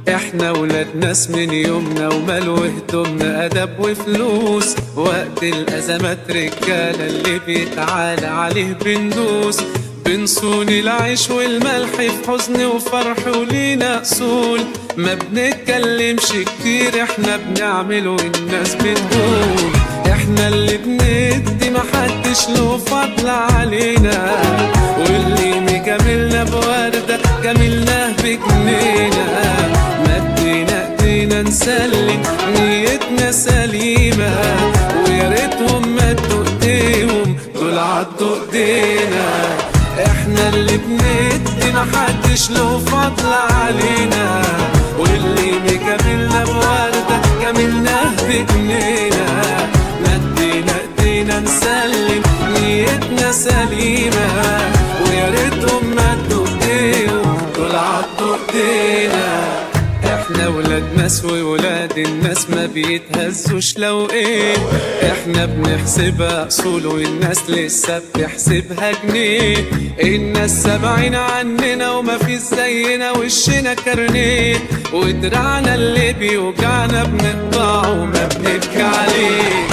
احنا ولاد ناس من يومنا ومال وهدومنا ادب وفلوس، وقت الازمات رجاله اللي بيتعالى عليه بندوس، بنصون العيش والملح في حزن وفرح ولينا اصول، ما بنتكلمش كتير احنا بنعمل والناس بتقول، احنا اللي بندي محدش له فضل علينا، واللي مجاملنا بوردة جاملناه بجنينا، مدينا ايدينا نسلم نيتنا سليمة، ويا ريتهم مدوا ايديهم دول عضوا ايدينا، احنا اللي بندي محدش له فضل علينا، واللي مجاملنا بوردة جاملناه بجنينا، مدينا ايدينا نسلم نيتنا سليمة، ويا ريتهم مدوا ايديهم دول عضوا ايدينا، احنا ولاد ناس وولاد الناس ما بيتهزوش لو ايه، احنا بنحسبها اصول والناس لسه بتحسبها جنيه، الناس سابعين عننا وما في زينا وشنا كارنيه، ودراعنا اللي بيوجعنا بنقطعه وما بنبكي عليه،